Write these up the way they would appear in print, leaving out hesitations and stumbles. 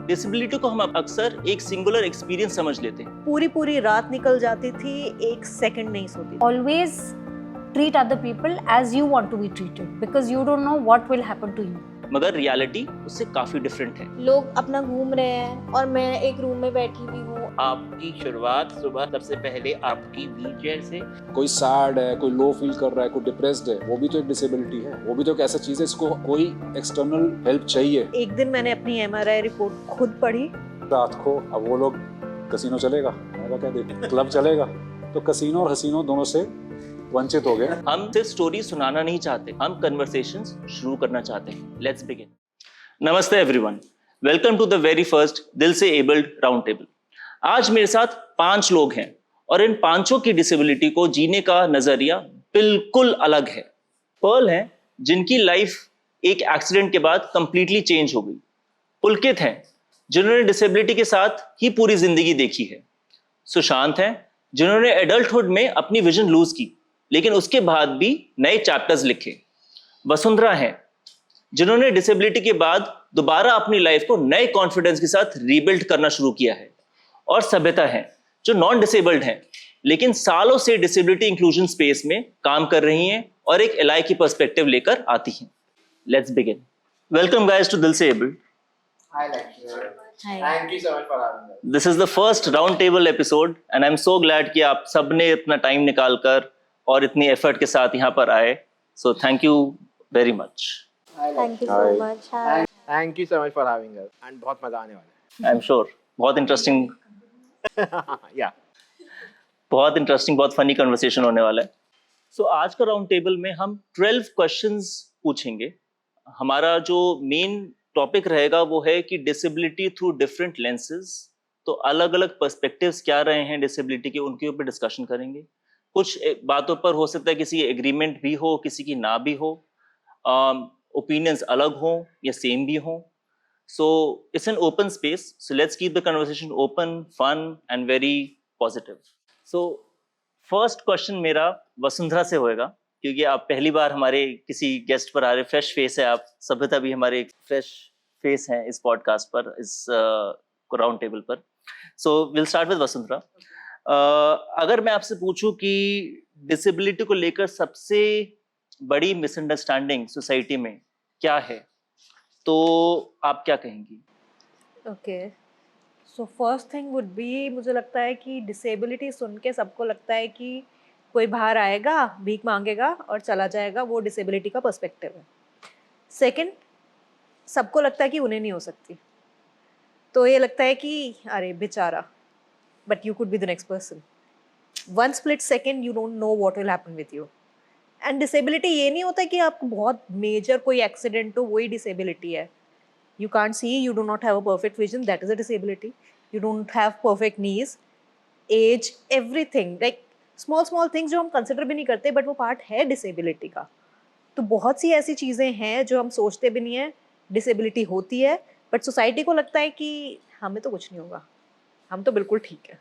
Disability को हम अक्सर एक सिंगुलर एक्सपीरियंस समझ लेते हैं। पूरी रात निकल जाती थी, एक सेकंड नहीं सोती। Always treat other people as you want to be treated because you don't know what will happen to you. मगर रियलिटी उससे काफी डिफरेंट है। लोग अपना घूम रहे हैं और मैं एक रूम में बैठी हुई हूँ। आपकी शुरुआत सुबह सबसे पहले आपकी व्हीलचेयर से। कोई सैड है, कोई लो फील कर रहा है, कोई डिप्रेस्ड है, वो भी तो एक डिसेबिलिटी है, वो भी तो एक ऐसा चीज है इसको कोई एक्सटर्नल हेल्प चाहिए। एक दिन मैंने अपनी MRI रिपोर्ट खुद पढ़ी। रात को अब वो लोग कसिनो चलेगा, मैं क्या देख क्लब चलेगा, तो कसिनो और हसीनो दोनों से वंचित हो गए। हम सिर्फ स्टोरी सुनाना नहीं चाहते, हम कन्वर्सेशंस शुरू करना चाहते हैं। Let's begin. नमस्ते everyone, welcome to the very first दिल से एबल्ड राउंड टेबल। आज मेरे साथ 5 लोग हैं और इन 5 की डिसेबिलिटी को जीने का नजरिया बिल्कुल अलग है। पर्ल हैं जिनकी लाइफ एक एक्सीडेंट के बाद कंप्लीटली चेंज हो गई। पुलकित हैं जिन्होंने डिसेबिलिटी के साथ ही पूरी जिंदगी देखी है। सुशांत हैं जिन्होंने एडल्टहुड में अपनी विजन लूज की लेकिन उसके बाद भी नए चैप्टर्स लिखे। वसुंधरा हैं जिन्होंने डिसेबिलिटी के बाद दोबारा अपनी लाइफ को नए कॉन्फिडेंस के साथ रीबिल्ड करना शुरू किया है। और सभ्यता हैं जो नॉन डिसेबल्ड हैं लेकिन सालों से डिसेबिलिटी इंक्लूजन स्पेस में काम कर रही हैं और एक एलाई की पर्सपेक्टिव लेकर आती हैं। Let's begin. Welcome guys to Dil से abled. Hi lecturer. Thank you so much for having us. This is the first round table episode and I am so glad कि आप सबने इतना टाइम निकालकर और इतनी एफर्ट के साथ यहाँ पर आए। So thank you very much. Thank you so much. Hi. Thank you so much for having us. And बहुत मजा आने वाला आई एम श्योर बहुत इंटरेस्टिंग है। Yeah. बहुत फनी कन्वर्सेशन होने वाला है। सो आज का राउंड टेबल में हम 12 क्वेश्चंस पूछेंगे। हमारा जो मेन टॉपिक रहेगा वो है कि डिसेबिलिटी थ्रू डिफरेंट लेंसेज। तो अलग अलग पर्सपेक्टिव्स क्या रहे हैं डिसेबिलिटी के, उनके ऊपर डिस्कशन करेंगे। कुछ बातों पर हो सकता है किसी की एग्रीमेंट भी हो, किसी की ना भी हो, ओपिनियंस अलग हो या सेम भी हो। So it's an open space. So let's keep the conversation open, fun and very positive. So first question मेरा वसुंधरा से होएगा क्योंकि आप पहली बार हमारे किसी गेस्ट पर आ रहे, फ्रेश फेस है आप। सभ्यता भी हमारे फ्रेश फेस हैं इस पॉडकास्ट पर, इस राउंड टेबल पर। So we'll start with Vasundhara. अगर मैं आपसे पूछूं कि डिसेबिलिटी को लेकर सबसे बड़ी मिसअंडरस्टैंडिंग सोसाइटी में क्या है तो आप क्या कहेंगी? Okay, so first thing would be, मुझे लगता है कि डिसेबिलिटी सुन के सबको लगता है कि कोई बाहर आएगा, भीख मांगेगा और चला जाएगा, वो डिसेबिलिटी का पर्सपेक्टिव है। सेकंड, सबको लगता है कि उन्हें नहीं हो सकती, तो ये लगता है कि अरे बेचारा, but you could be the next person. One split second you don't know what will happen with you. And disability ये नहीं होता कि आपको बहुत मेजर कोई एक्सीडेंट हो वही डिसेबिलिटी है। You can't see, you do not have a perfect vision, that is a disability. You don't have perfect knees, age, everything, like small things जो हम कंसिडर भी नहीं करते बट वो पार्ट है डिसेबिलिटी का। तो बहुत सी ऐसी चीज़ें हैं जो हम सोचते भी नहीं है डिसेबिलिटी होती है, बट सोसाइटी को लगता है कि हमें तो कुछ नहीं होगा, हम तो बिल्कुल ठीक है।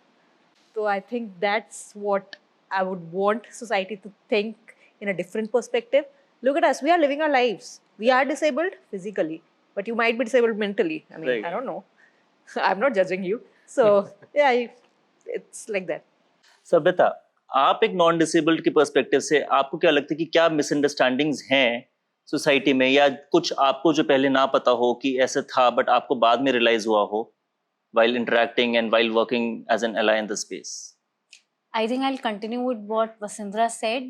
तो I think that's what I would want society to think in a different perspective. Look at us, we are living our lives. We are disabled physically, but you might be disabled mentally. I mean, Right. I don't know. I'm not judging you. So, yeah, it's like that. सभ्यता, आप एक non disabled के perspective से आपको क्या लगता है कि क्या मिसअंडरस्टैंडिंग्स हैं सोसाइटी में, या कुछ आपको जो पहले ना पता हो कि ऐसे था बट आपको बाद में रियलाइज हुआ हो while interacting and while working as an ally in the space? I think I'll continue with what Vasundhara said.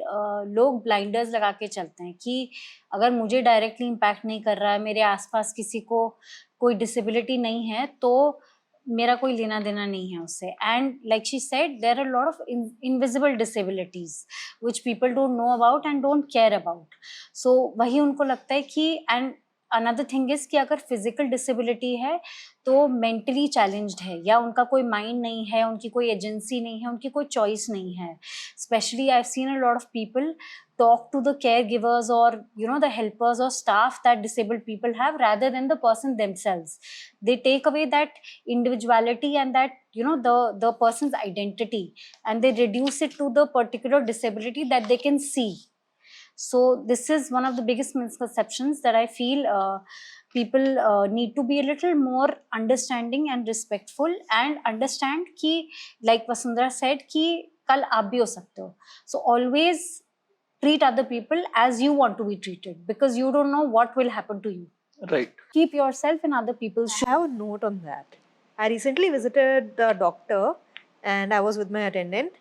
लोग blinders लगा के चलते हैं कि अगर मुझे डायरेक्टली इम्पैक्ट नहीं कर रहा है, मेरे आसपास किसी को कोई डिसेबिलिटी नहीं है तो मेरा कोई लेना देना नहीं है उससे। And like she said, there are lot of invisible disabilities which people don't know about and don't care about. So वही उनको लगता है कि, एंड अनदर थिंग इज कि अगर फिजिकल डिसेबिलिटी है तो मेंटली चैलेंज्ड है, या उनका कोई माइंड नहीं है, उनकी कोई एजेंसी नहीं है, उनकी कोई चॉइस नहीं है। Specially I have seen a lot of people talk to the caregivers or the helpers or staff that disabled people have rather than the person themselves. They take away that individuality and that the person's identity, and they reduce it to the particular disability that they can see. So this is one of the biggest misconceptions that I feel people need to be a little more understanding and respectful and understand कि like Vasundhara said कि कल आप भी हो सकते हो. So always treat other people as you want to be treated because you don't know what will happen to you. Right. Keep yourself in other people's I shoes. have a note on that. I recently visited the doctor and I was with my attendant.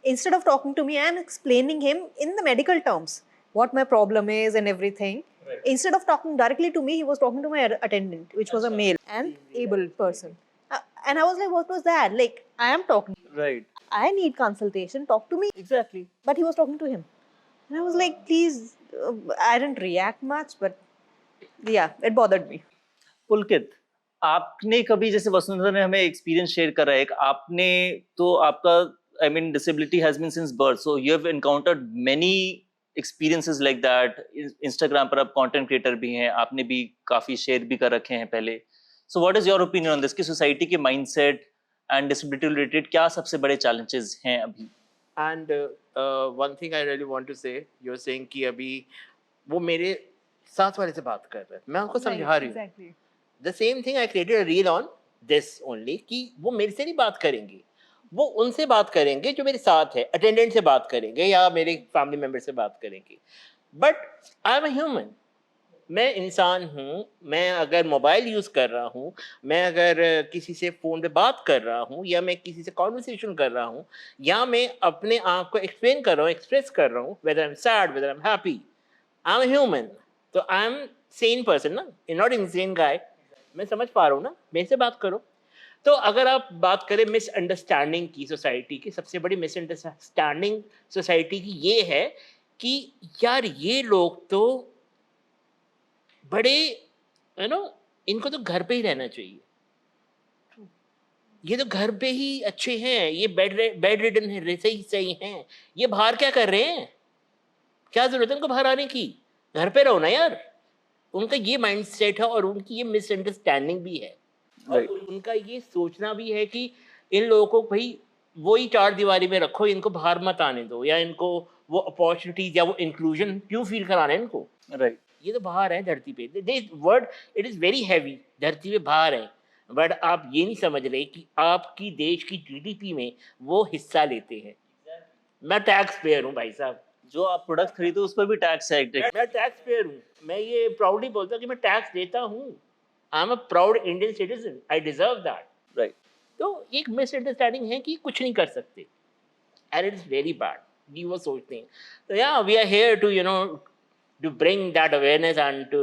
Instead of talking to me and explaining him in the medical terms what my problem is and everything, instead of talking directly to me, he was talking to my attendant, which was a male and able person. And I was like, what was that? Like, I am talking. Right. I need consultation. Talk to me. Exactly. But he was talking to him. And I was like, please, I didn't react much, but yeah, it bothered me. पुलकित, आपने कभी, जैसे वसुंधरा ने हमें experience share करा, एक आपने तो आपका I mean disability has been since birth, so you have encountered many experiences like that. Instagram पर आप कंटेंट क्रिएटर भी हैं, आपने भी काफी शेयर भी कर रखे हैं पहले. So what is your opinion on this कि सोसाइटी के माइंडसेट एंड डिसेबिलिटी रिलेटेड क्या सबसे बड़े चैलेंजेस हैं अभी? And one thing I really want to say, you're saying कि अभी वो मेरे साथ वाले से बात कर रहे हैं, मैं उनको समझा रही हूँ. Exactly. The same thing I created a reel on this only कि वो मेरे से नहीं बात करेंगे, वो उनसे बात करेंगे जो मेरे साथ है, अटेंडेंट से बात करेंगे या मेरे फैमिली मेम्बर से बात करेंगे. But I am a human, मैं इंसान हूँ. मैं अगर मोबाइल यूज़ कर रहा हूँ, मैं अगर किसी से फ़ोन पे बात कर रहा हूँ, या मैं किसी से कॉन्वर्सेशन कर रहा हूँ, या मैं अपने आप को एक्सप्लेन कर रहा हूँ, एक्सप्रेस कर रहा हूँ, whether I am sad, whether I am happy, I am human. तो आई एम सेन पर्सन ना, नॉट इनसेन गाय. मैं समझ पा रहा हूँ ना, मेरे से बात करो. तो अगर आप बात करें मिसअंडरस्टैंडिंग की, सोसाइटी की सबसे बड़ी मिसअंडरस्टैंडिंग सोसाइटी की ये है कि यार ये लोग तो बड़े इनको तो घर पे ही रहना चाहिए, ये तो घर पे ही अच्छे हैं, ये बेड रिडन है, सही हैं, ये बाहर क्या कर रहे हैं, क्या जरूरत है उनको बाहर आने की, घर पे रहो ना यार. उनका ये माइंडसेट है और उनकी ये मिसअंडरस्टैंडिंग भी है. और उनका ये सोचना भी है कि इन लोगों को भाई वही चार दीवारी में रखो, इनको बाहर मत आने दो, या इनको वो अपॉर्चुनिटीज या वो इंक्लूजन क्यों फील कराना है इनको. राइट. ये तो बाहर है धरती पे. This word it is very heavy, धरती पे बाहर है, बट आप ये नहीं समझ रहे कि आपकी देश की जीडीपी में वो हिस्सा लेते हैं. मैं टैक्स पेयर हूँ भाई साहब, जो आप प्रोडक्ट खरीदो उस पर भी टैक्स है. मैं टैक्स पेयर हूँ. मैं ये प्राउडली बोलता हूँ कि मैं टैक्स देता हूँ. I am a proud Indian citizen, I deserve that. Right. तो एक मिसअंडरस्टैंडिंग है कि कुछ नहीं कर सकते, and it is very bad. ये वो सोचते हैं. तो या we are here to to bring that awareness and to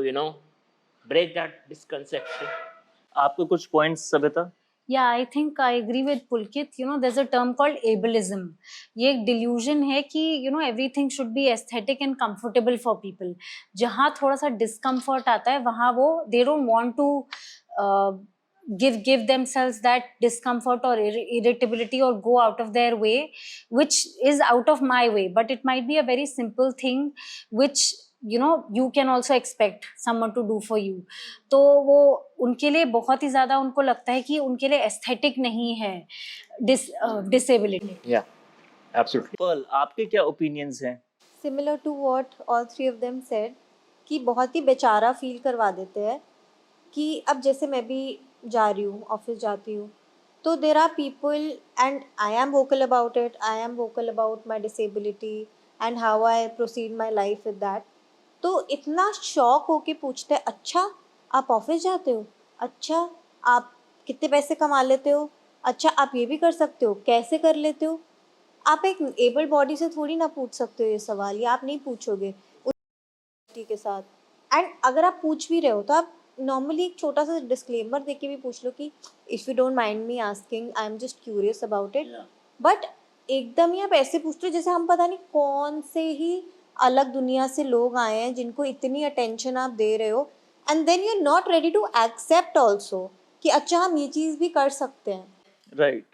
break that misconception. आपको कुछ points Sabita? Yeah, I think I agree with Pulkit. There's a term called ableism. ये एक delusion है कि everything should be aesthetic and comfortable for people. जहाँ थोड़ा सा discomfort आता है वहाँ वो they don't want to give themselves that discomfort or irritability or go out of their way, which is out of my way. But it might be a very simple thing which you can also expect someone to do for you. तो वो उनके लिए बहुत ही ज़्यादा उनको लगता है कि उनके लिए एस्थेटिक नहीं है डिसेबिलिटी. Yeah, absolutely. पर्ल, आपके क्या ओपिनियंस हैं? Similar to what all three of them said, कि बहुत ही बेचारा फील करवा देते हैं. कि अब जैसे मैं भी जा रही हूँ, ऑफिस जाती हूँ, तो there are people and I am vocal about it, I am vocal about my disability and how I proceed my life with that. तो इतना शौक होके पूछते हैं, अच्छा आप ऑफिस जाते हो, अच्छा आप कितने पैसे कमा लेते हो, अच्छा आप ये भी कर सकते हो, कैसे कर लेते हो. आप एक एबल बॉडी से थोड़ी ना पूछ सकते हो ये सवाल, ये आप नहीं पूछोगे उस के साथ. एंड अगर आप पूछ भी रहे हो तो आप नॉर्मली एक छोटा सा डिस्क्लेमर देके भी पूछ लो कि if you don't mind me asking, I am just curious about it. But एकदम ही आप ऐसे पूछते हो जैसे हम पता नहीं कौन से ही अलग दुनिया से लोग आए हैं जिनको इतनी अटेंशन आप दे रहे हो, and then you are not ready to accept also कि अच्छा हम ये चीज़ भी कर सकते हैं. राइट.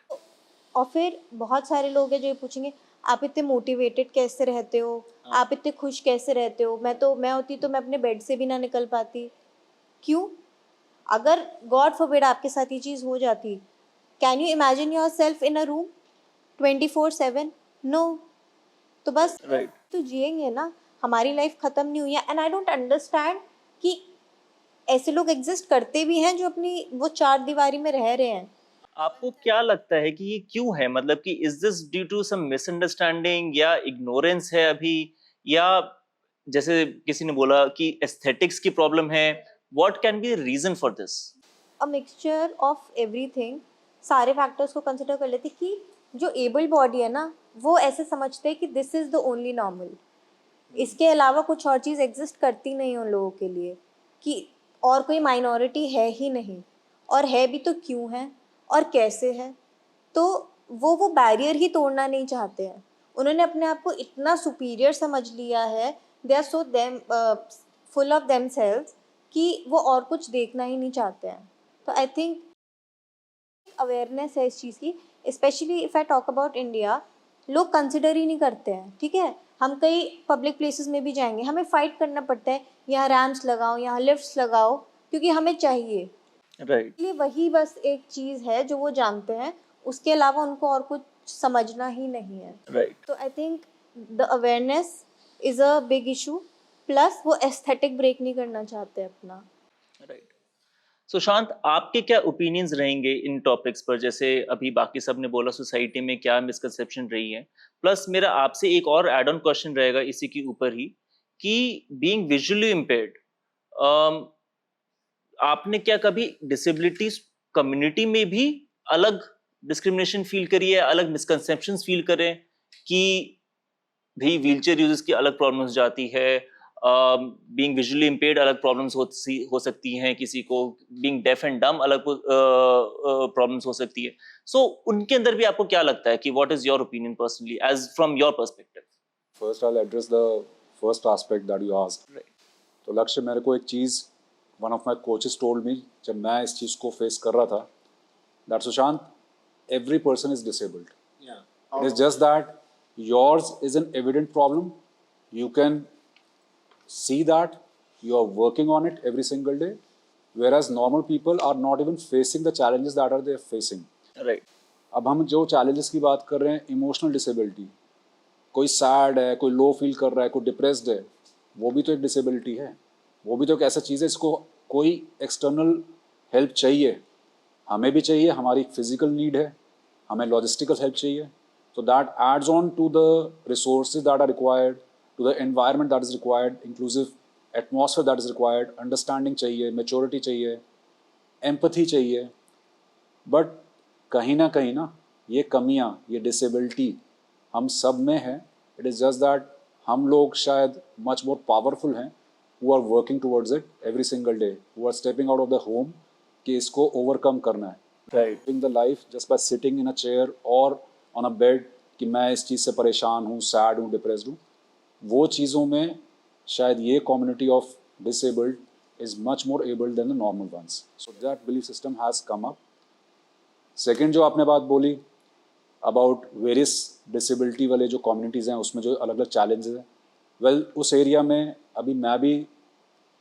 और फिर बहुत सारे लोग हैं जो ये पूछेंगे आप इतने मोटिवेटेड कैसे रहते हो, आप इतने खुश कैसे रहते हो, मैं होती तो मैं अपने बेड से भी ना निकल पाती. क्यों? अगर गॉड फॉरबिड आपके साथ ये चीज़ हो जाती, can you imagine yourself in a room 24/7? No. तो बस तो जिएंगे ना, हमारी लाइफ ख़त्म नहीं हुई है. एंड आई डोंट अंडरस्टैंड कि ऐसे लोग एग्जिस्ट करते भी हैं जो अपनी वो चार दीवारी में रह रहे हैं। आपको क्या लगता है कि ये क्यों है, मतलब कि is this due to some misunderstanding या इग्नोरेंस है अभी, या जैसे किसी ने बोला कि एस्थेटिक्स की प्रॉब्लम है, what can be reason for this? A mixture of everything, सारे फैक्टर्स को कंसिडर कर लेते कि जो एबल बॉडी है ना, वो ऐसे समझते हैं कि this is the only normal, इसके अलावा कुछ और चीज़ एग्जिस्ट करती नहीं उन लोगों के लिए, कि और कोई माइनॉरिटी है ही नहीं, और है भी तो क्यों है और कैसे है। तो वो बैरियर ही तोड़ना नहीं चाहते हैं, उन्होंने अपने आप को इतना सुपीरियर समझ लिया है, they are so them full of themselves, कि वो और कुछ देखना ही नहीं चाहते हैं। तो आई थिंक अवेयरनेस है इस चीज़ की, specially if I talk about India, लोग कंसिडर ही नहीं करते हैं। ठीक है, हम कई पब्लिक प्लेसेस में भी जाएंगे, हमें फ़ाइट करना पड़ता है, यहाँ रैम्प्स लगाओ, यहाँ लिफ्ट्स लगाओ, क्योंकि हमें चाहिए। राइट, इसलिए वही बस एक चीज़ है जो वो जानते हैं, उसके अलावा उनको और कुछ समझना ही नहीं है। राइट। तो I think the awareness is a big issue, plus वो एस्थेटिक ब्रेक नहीं करना चाहते अपना। राइट। सुशांत, आपके क्या ओपिनियंस रहेंगे इन टॉपिक्स पर? जैसे अभी बाकी सब ने बोला सोसाइटी में क्या मिसकंसेप्शन रही है, प्लस मेरा आपसे एक और एड ऑन क्वेश्चन रहेगा इसी के ऊपर ही, कि बीइंग विजुअली इम्पेयर्ड, आपने क्या कभी डिसेबिलिटीज कम्युनिटी में भी अलग डिस्क्रिमिनेशन फील करी है, अलग मिसकंसेप्शंस फील करें कि भी व्हीलचेयर यूजर्स की अलग प्रॉब्लम्स जाती है, बीइंग विजुअली इम्पेयर्ड अलग प्रॉब्लम्स हो सकती हैं, किसी को बीइंग डेफ एंड डम अलग प्रॉब्लम्स हो सकती है। सो उनके अंदर भी आपको क्या लगता है कि what is your opinion personally as from your perspective? First I address the first aspect that you asked. तो लक्ष्य, मेरे को एक चीज़ one of my coaches told me जब मैं इस चीज़ को फेस कर रहा था, that Sushant, every person is disabled. Yeah. It is just that yours is an evident problem. You can see that you are working on it every single day, whereas normal people are not even facing the challenges that are they facing. Right. अब हम जो challenges की बात कर रहे हैं, emotional disability, कोई sad है, कोई लो फील कर रहा है, कोई डिप्रेस्ड है, वो भी तो एक डिसेबिलिटी है, वो भी तो एक ऐसा चीज़ है, इसको कोई एक्सटर्नल हेल्प चाहिए, हमें भी चाहिए, हमारी फिजिकल नीड है, हमें लॉजिस्टिकल हेल्प चाहिए। तो that adds on to the resources that are required, to the environment that is required, inclusive atmosphere that is required, understanding चाहिए, मेच्योरिटी चाहिए, एम्पथी चाहिए। बट कहीं ना ये कमियाँ, ये डिसेबिलिटी हम सब में है। इट इज़ जस्ट दैट हम लोग शायद मच मोर पावरफुल हैं, who are working towards it every single day, who are stepping out of the home कि इसको ओवरकम करना है। Right. Living the life just by sitting in a chair और on a bed कि मैं इस चीज़ से परेशान हूँ, सैड हूँ, डिप्रेस्ड हूँ, वो चीज़ों में शायद ये community of disabled is much more abled than the normal ones. So that belief system has come up. Second जो आपने बात बोली अबाउट वेरियस डिसेबिलिटी वाले जो कम्युनिटीज़ हैं, उसमें जो अलग अलग चैलेंजेस हैं, वेल उस एरिया में अभी मैं भी,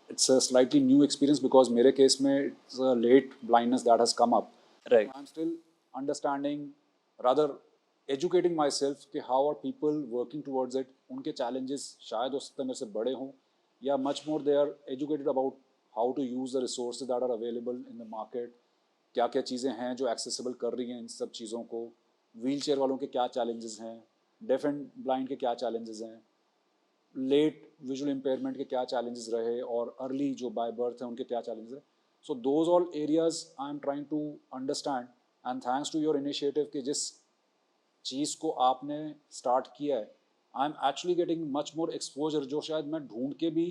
it's a slightly new experience because मेरे केस में it's a late blindness that has come up. Right. I'm still understanding, rather educating myself कि how are people working towards it. उनके challenges शायद उस तरह से बड़े हों, या much more they are educated about how to use the resources that are available in the market. क्या क्या चीज़ें हैं जो accessible कर रही हैं इन सब चीज़ों को, wheelchair वालों के क्या challenges हैं, deaf and blind के क्या challenges हैं, लेट विजुअल इम्पेयरमेंट के क्या चैलेंजेस रहे, और अर्ली जो बाय बर्थ है उनके क्या चैलेंजेस रहे। So those all areas I am trying to understand, and thanks to your initiative कि जिस चीज़ को आपने स्टार्ट किया है, I am actually getting much more exposure, जो शायद मैं ढूंढ के भी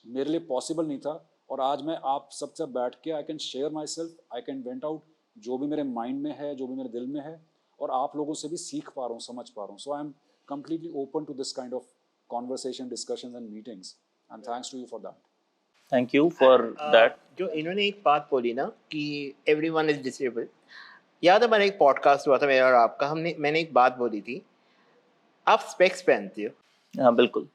मेरे लिए पॉसिबल नहीं था। और आज मैं आप सबसे बैठ के I can share my self, I can went out जो भी मेरे माइंड में है, जो भी मेरे दिल में है, और आप लोगों से भी सीख पा रहा हूँ, समझ पा रहा हूँ। So I am completely open to this kind of conversation, discussions and meetings, and thanks to you for that. Thank you for that. जो इन्होंने एक बात बोली ना कि एवरीवन इज डिसेबल्ड, याद है मैंने एक पॉडकास्ट हुआ था मेरा और आपका, मैंने एक बात बोली थी, आप स्पेक्स पहनते हो, हाँ बिल्कुल,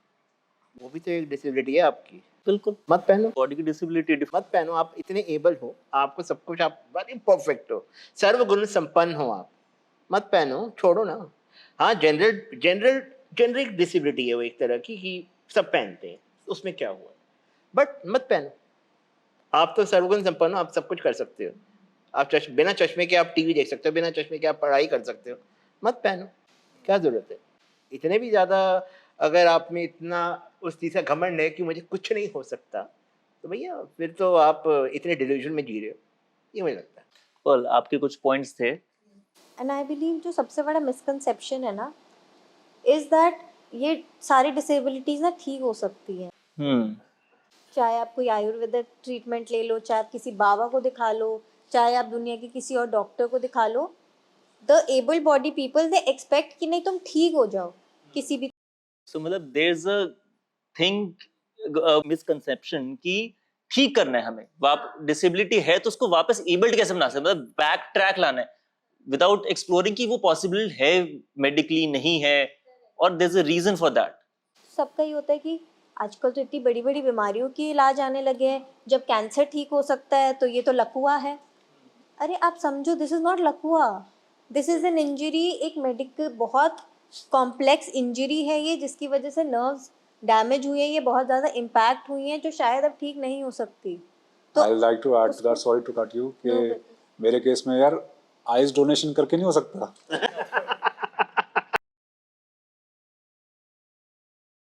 वो भी तो एक डिसेबिलिटी है आपकी, बिल्कुल। मत पहनो, बॉडी की डिसेबिलिटी मत पहनो। आप इतने एबल हो, आपको सब कुछ, आप बड़ी परफेक्ट हो, सर्वगुण संपन्न हो, आप मत पहनो, छोड़ो ना। हाँ, जेनरिक डिसेबिलिटी है वो एक तरह की, कि सब पहनते हैं, उसमें क्या हुआ, बट मत पहनो। आप तो सर्वगुण संपन्न हो, आप सब कुछ कर सकते हो। आप बिना चश्मे के आप टीवी देख सकते हो, बिना चश्मे के आप पढ़ाई कर सकते हो। मत पहनो, क्या जरूरत है? इतने भी ज्यादा अगर आप में इतना उस चीज का घमंड है कि मुझे कुछ नहीं हो सकता, तो भैया फिर तो आप इतने डिल्यूजन में जी रहे हो, ये मुझे लगता है। Well, आपके कुछ पॉइंट्स थे। एंड आई बिलीव जो सबसे बड़ा मिसकंसेप्शन है ना, इज दैट ये सारी डिसेबिलिटीज ना ठीक हो सकती हैं। चाहे आप कोई आयुर्वेदिक ट्रीटमेंट ले लो, चाहे आप किसी बाबा को दिखा लो, चाहे आप दुनिया के किसी और डॉक्टर को दिखा लो, the able body people they expect कि नहीं तुम ठीक हो जाओ किसी भी। So मतलब there's a thing, मिसकंसेप्शन कि ठीक करना है हमें, डिसेबिलिटी है तो उसको वापस एबल्ड कैसे बना सकते, मतलब बैक ट्रैक लाना है विदाउट एक्सप्लोरिंग कि वो पॉसिबल है मेडिकली नहीं है, और there is a reason for that. सबका ही होता है कि आजकल तो इतनी बड़ी बड़ी बीमारियों के इलाज आने लगे हैं, जब कैंसर ठीक हो सकता है तो ये तो लकवा है। अरे आप समझो, दिस इज़ नॉट लकवा, दिस इज़ एन इंजरी, एक मेडिकल बहुत कॉम्प्लेक्स इंजरी है ये, जिसकी वजह से नर्व्स डैमेज हुए हैं, ये बहुत ज़्यादा इम्पैक्ट हुई हैं, जो शायद अब ठीक नहीं हो सकती। तो I like to add to that, sorry to cut you, कि मेरे केस में यार आइज डोनेशन करके नहीं हो सकता।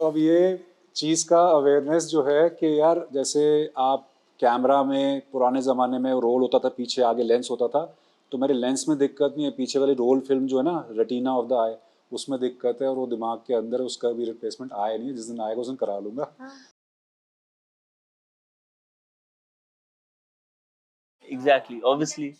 तो अब ये चीज़ का अवेयरनेस जो है कि यार जैसे आप कैमरा में पुराने ज़माने में रोल होता था, पीछे आगे लेंस होता था, तो मेरे लेंस में दिक्कत नहीं है, पीछे वाली रोल फिल्म जो है ना, रेटिना ऑफ द आई, उसमें दिक्कत है, और वो दिमाग के अंदर उसका भी रिप्लेसमेंट आया नहीं, जिस दिन आएगा उस दिन करा लूँगा। एग्जैक्टली, ऑब्वियसली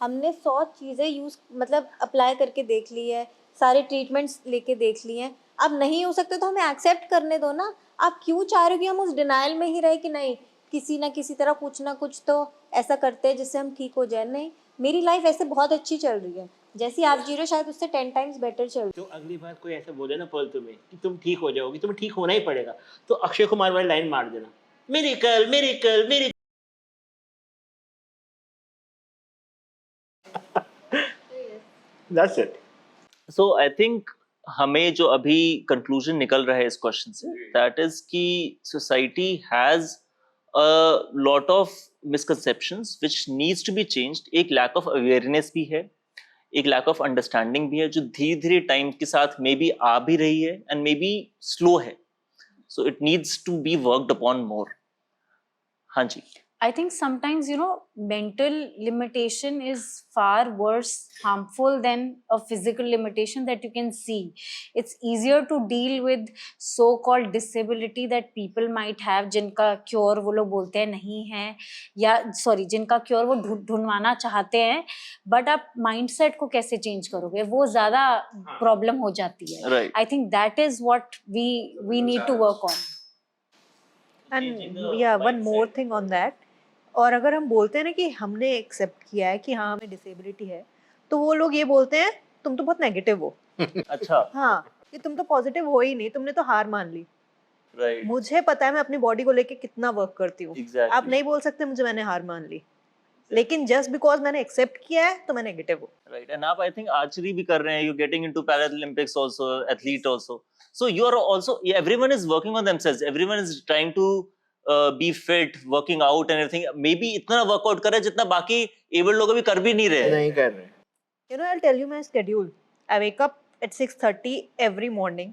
हमने 100 चीज़ें यूज़ मतलब अप्लाई करके देख ली है, सारे ट्रीटमेंट्स लेके देख लिए हैं, अब नहीं हो सकते तो हमें एक्सेप्ट करने दो ना। आप क्यों चाह रहे हो कि हम उस डिनाइल में ही रहे कि नहीं, किसी ना किसी तरह कुछ ना कुछ तो ऐसा करते हैं जिससे हम ठीक हो जाए? नहीं, मेरी लाइफ ऐसे बहुत अच्छी चल रही है, जैसी आप जी रहे हो शायद उससे 10 टाइम्स बेटर चल रही है। तो अगली बार कोई ऐसा बोले ना फालतू में कि तुम ठीक हो जाओगी, तुम्हें ठीक होना ही पड़ेगा, तो अक्षय कुमार वाली लाइन मार देना, miracle miracle miracle. That's it. So I think हमें जो अभी कंक्लूजन निकल रहा है इस क्वेश्चन से, दैट इज कि society has a lot of misconceptions which needs to be changed. एक लैक ऑफ अवेयरनेस भी है, एक लैक ऑफ अंडरस्टैंडिंग भी है, जो धीरे धीरे टाइम के साथ मे बी आ भी रही है एंड मे बी स्लो है, so it needs to be worked upon more. हाँ जी। I think sometimes, you know, mental limitation is far worse harmful than a physical limitation that you can see. It's easier to deal with so-called disability that people might have, जिनका cure वो लोग बोलते हैं नहीं है, या sorry जिनका cure वो ढूंढवाना चाहते हैं, बट आप माइंडसेट को कैसे चेंज करोगे, वो ज्यादा प्रॉब्लम हो जाती है। Right. I think that is what we need to work on. And yeah one more thing on that, और अगर हम बोलते हैं ना कि हमने एक्सेप्ट किया है कि हाँ हमें डिसेबिलिटी है, तो वो लोग ये बोलते हैं तुम तो बहुत नेगेटिव हो। अच्छा, हाँ, कि तुम तो पॉजिटिव हो ही नहीं, तुमने तो हार मान ली। राइट, मुझे पता है मैं अपनी बॉडी को लेके कितना वर्क करती हूँ। Exactly. आप नहीं बोल सकते मुझे मैंने हार मान ली, लेकिन जस्ट बिकॉज मैंने एक्सेप्ट किया है तो मैं नेगेटिव हूँ। राइट। एंड आप आई थिंक आर्चरी भी कर रहे हैं, you getting into Paralympics also, athlete also, so you are also, everyone is working on themselves, everyone is trying to be fit, working out and everything. Maybe इतना workout कर रहे हैं जितना बाकी एबल्ड लोग भी कर भी नहीं रहे। नहीं कर रहे। You know, I'll tell you my schedule. I wake up at 6:30 every morning.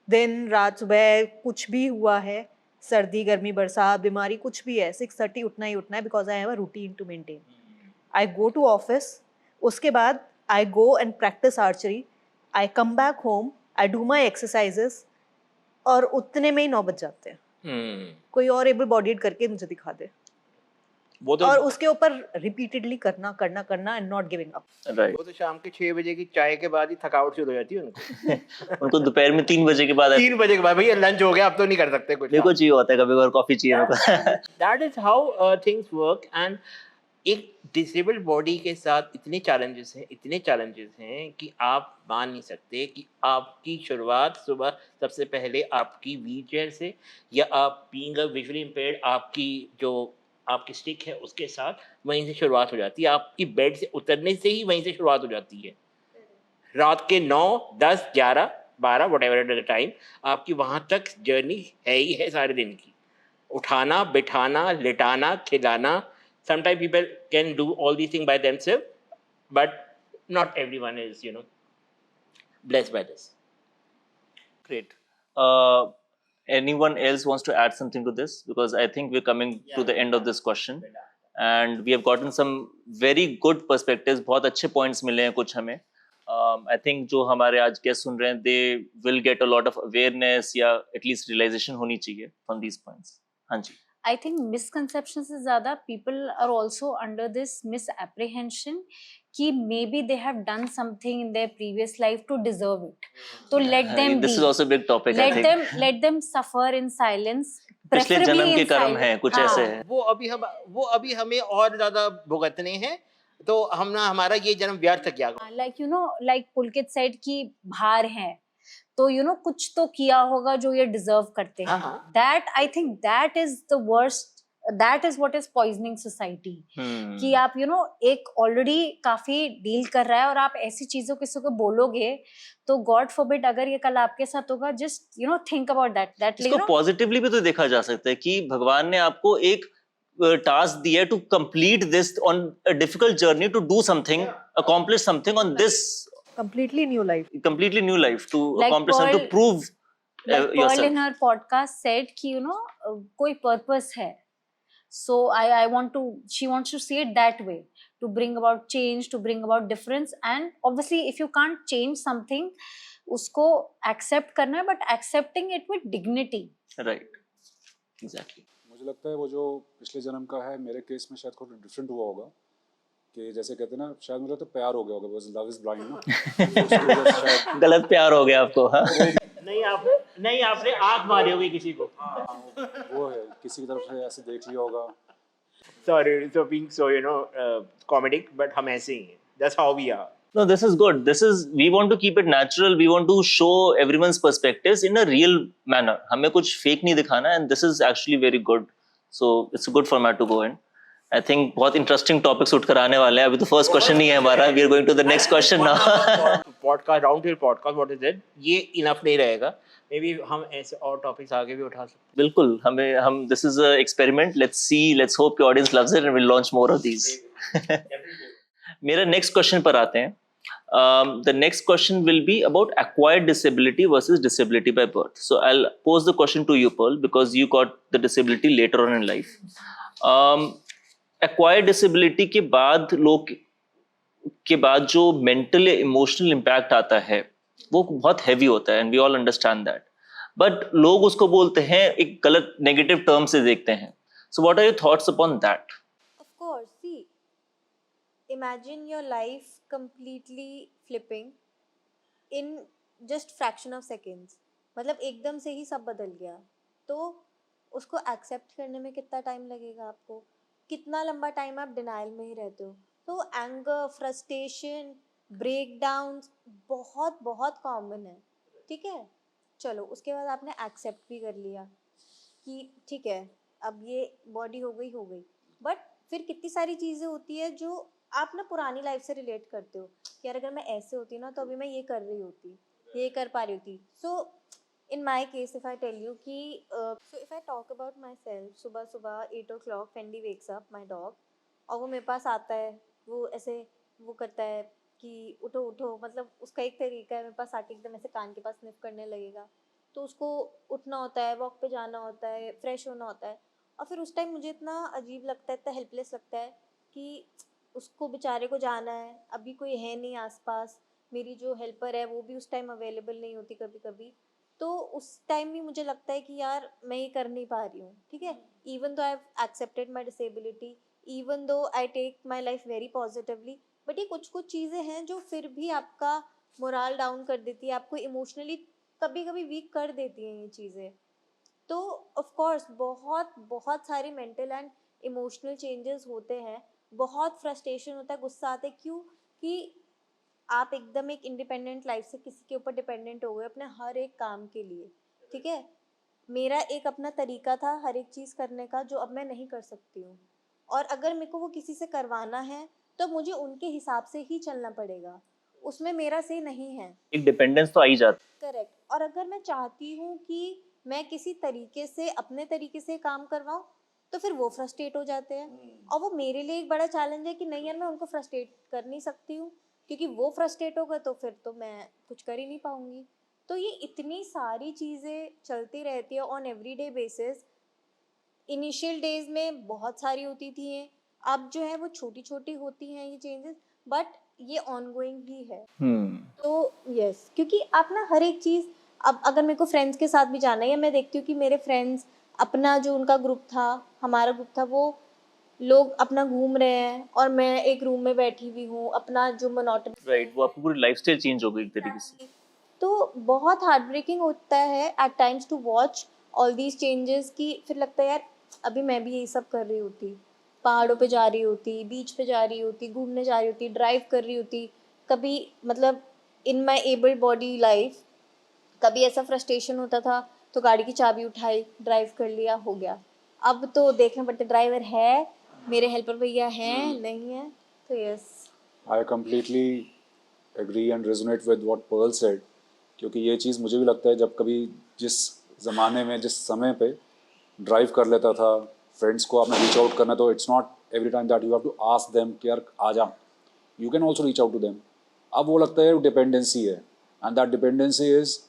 दिन रात सुबह कुछ भी हुआ है, सर्दी गर्मी बरसात बीमारी कुछ भी है, 6:30 उठना ही उठना है, because I have a routine to maintain. I go to office, उसके बाद I go and practice archery, I come back home, I do my exercises, और उतने में ही 9 बज जाते हैं। कोई और एबल बॉडीड करके मुझे दिखा दे, वो तो और उसके ऊपर रिपीटेडली करना करना करना and not giving up. Right. वो तो शाम के 6 बजे की चाय के बाद ही थकावट शुरू हो जाती है उनको। उनको दोपहर में 3 बजे के बाद 3 बजे के बाद भैया लंच हो गया, अब तो नहीं कर सकते कुछ। मेरे को चाहिए होता है कभी कभार कॉफी चाहिए मेरे को। That is how things work. And एक डिसेबल्ड बॉडी के साथ इतने चैलेंजेस हैं कि आप मान नहीं सकते कि आपकी शुरुआत सुबह सबसे पहले आपकी व्हील चेयर से, या आप बीइंग अ विजुअली इम्पेयर्ड आपकी जो आपकी स्टिक है उसके साथ वहीं से शुरुआत हो जाती है। आपकी बेड से उतरने से ही वहीं से शुरुआत हो जाती है। रात के 9, 10, 11 12 whatever at the time, आपकी वहाँ तक जर्नी है ही है सारे दिन की, उठाना बिठाना लिटाना खिलाना. Sometimes people can do all these things by themselves, but not everyone is, you know, blessed by this. Great. Anyone else wants to add something to this? Because I think we're coming to the end of this question, and we have gotten some very good perspectives. बहुत अच्छे points मिले हैं कुछ हमें. I think जो हमारे आज guests सुन रहे हैं, they will get a lot of awareness या at least realization होनी चाहिए from these points. हाँ जी. I think misconceptions से ज़्यादा people are also under this misapprehension कि maybe they have done something in their previous life to deserve it. तो let them This be. is also a big topic. I think. Let them suffer in silence. पिछले preferably जन्म के in कर्म silence. हैं कुछ हाँ. ऐसे हैं. वो अभी हमें और ज़्यादा भुगतने हैं, तो हम ना हमारा ये जन्म व्यर्थ गया. Like you know, like Pulkit said कि भार है, तो you know कुछ तो किया होगा जो ये deserve करते हैं. हाँ. That I think that is the worst. That is what is poisoning society. कि आप you know एक already काफी deal कर रहा है और आप ऐसी चीजों किसी को बोलोगे तो God forbid अगर ये कल आपके साथ होगा, just you know think about that. That you इसको know पॉजिटिवली भी तो देखा जा सकता है कि भगवान ने आपको एक टास्क दिया है to complete this on a difficult journey to do something, accomplish something on this Completely new life. completely new life, to Like accomplish something, to Pearl- prove like Pearl yourself. in her podcast said कि you know कोई purpose है. So I want to, she wants to see it that way, to bring about change, to bring about difference. And obviously if you can't change something, उसको accept करना है, but accepting it with dignity. Right, exactly. मुझे लगता है वो जो पिछले जन्म का है, मेरे केस में शायद थोड़ा डिफरेंट हुआ होगा कि जैसे कहते हैं ना, शायद मुझे तो प्यार हो गया होगा, बिकॉज़ लव इज ब्लाइंड ना. तो उसकी वजह से शायद गलत प्यार हो गया आपको. हाँ. नहीं आपने आँख मारी होगी किसी को. वो है, किसी की तरफ से ऐसे देख लिया होगा. Sorry, so being so, you know, comedic, but हम ऐसे ही हैं. That's how we are. No, this is good. This is, we want to keep it natural. We want to show everyone's perspectives in a real manner. हमें कुछ fake नहीं दिखाना, and this is actually very good. So it's a good format to go in. I think बहुत interesting topics उठकर आने वाले हैं. अभी तो first question नहीं है हमारा. We are going to the next question now. Podcast, round table podcast, what is it? ये enough नहीं रहेगा. Maybe हम ऐसे और topics आगे भी उठा सकते हैं. बिल्कुल. हम this is a experiment. Let's see. Let's hope your audience loves it, and we'll launch more of these. मेरा next question पर आते हैं. The next question will be about acquired disability versus disability by birth. So I'll pose the question to you, Pearl, because you got the disability later on in life. Acquired disability के बाद लोग के बाद जो mental emotional impact आता है वो बहुत heavy होता है, and we all understand that. But लोग उसको बोलते हैं एक गलत negative term से देखते हैं. So what are your thoughts upon that? Of course, see, imagine your life completely flipping in just fraction of seconds. मतलब एकदम से ही सब बदल गया, तो उसको accept करने में कितना टाइम लगेगा आपको, कितना लंबा टाइम आप डिनाइल में ही रहते हो. तो एंगर, फ्रस्ट्रेशन, ब्रेकडाउन्स बहुत बहुत कॉमन है. ठीक है, चलो उसके बाद आपने एक्सेप्ट भी कर लिया कि ठीक है अब ये बॉडी हो गई, बट फिर कितनी सारी चीज़ें होती है जो आप ना पुरानी लाइफ से रिलेट करते हो कि यार अगर मैं ऐसे होती ना तो अभी मैं ये कर रही होती, ये कर पा रही होती. सो in my case, if I tell you कि so if I talk about myself, सुबह 8 o'clock Fendi wakes up, my dog, और वो मेरे पास आता है, वो ऐसे वो करता है कि उठो उठो, मतलब उसका एक तरीका है, मेरे पास आके एकदम ऐसे कान के पास स्निफ करने लगेगा, तो उसको उठना होता है, वॉक पे जाना होता है, फ्रेश होना होता है. और फिर उस टाइम मुझे इतना अजीब लगता है, इतना हेल्पलेस लगता है कि उसको बेचारे को जाना है, अभी कोई है नहीं आसपास, मेरी जो हेल्पर है वो भी उस टाइम अवेलेबल नहीं होती कभी कभी. तो उस टाइम भी मुझे लगता है कि यार मैं ये कर नहीं पा रही हूँ. ठीक है, even though I have accepted my disability, even though I take my life very positively, but ये कुछ चीज़ें हैं जो फिर भी आपका मोरल डाउन कर देती है, आपको इमोशनली कभी कभी वीक कर देती हैं ये चीज़ें. तो ऑफ कोर्स बहुत सारे मेंटल एंड इमोशनल चेंजेस होते हैं, बहुत फ्रस्ट्रेशन होता है, गुस्सा आता है. क्यों कि आप एकदम एक इंडिपेंडेंट लाइफ से किसी के ऊपर डिपेंडेंट हो गए अपने हर एक काम के लिए. ठीक है, मेरा एक अपना तरीका था हर एक चीज़ करने का जो अब मैं नहीं कर सकती हूँ, और अगर मेरे को वो किसी से करवाना है तो मुझे उनके हिसाब से ही चलना पड़ेगा, उसमें मेरा से नहीं है. एक डिपेंडेंस तो आ ही जाता है. करेक्ट. और अगर मैं चाहती हूँ कि मैं किसी तरीके से अपने तरीके से काम करवाऊँ, तो फिर वो फ्रस्ट्रेट हो जाते हैं। और वो मेरे लिए एक बड़ा चैलेंज है कि नहीं यार, मैं उनको फ्रस्ट्रेट कर नहीं सकती हूँ, क्योंकि वो फ्रस्ट्रेट होगा तो फिर तो मैं कुछ कर ही नहीं पाऊँगी। तो ये इतनी सारी चीज़ें चलती रहती है on everyday basis. Initial days में बहुत सारी होती थी ये, अब जो है वो छोटी-छोटी होती हैं ये चेंजेस, बट ये ऑनगोइंग ही है। तो यस, क्योंकि आप ना हर एक चीज़, अब अगर मेरे को फ्रेंड्स के साथ भी जाना है, या मैं देखती हूँ कि मेरे फ्रेंड्स अपना जो उनका ग्रुप था, हमारा ग्रुप था, वो लोग अपना घूम रहे हैं और मैं एक रूम में बैठी हुई हूँ, अपना जो मोनोटोनस राइट, वो आपकी पूरी लाइफस्टाइल चेंज हो गई एक तरीके से। तो बहुत हार्ट ब्रेकिंग होता है at times to watch all these changes, कि फिर लगता है यार अभी मैं भी यही सब कर रही होती, पहाड़ों पे जा रही होती, बीच पे जा रही होती, घूमने जा रही होती, ड्राइव कर रही होती, कभी मतलब इन माई एबल्ड बॉडी लाइफ कभी ऐसा फ्रस्ट्रेशन होता था तो गाड़ी की चाबी उठाई, ड्राइव कर लिया, हो गया। अब तो देखना पड़ता ड्राइवर है, मेरे हेल्पर भैया हैं, नहीं है, तो yes. I completely agree and resonate with what Pearl said, क्योंकि ये चीज़ मुझे भी लगता है, जब कभी जिस ज़माने में जिस समय पे ड्राइव कर लेता था, फ्रेंड्स को आपने रीच आउट करना, तो it's not every time that you have to ask them कि यार आ जा, you can also reach out to them. अब वो लगता है डिपेंडेंसी है, and that dependency is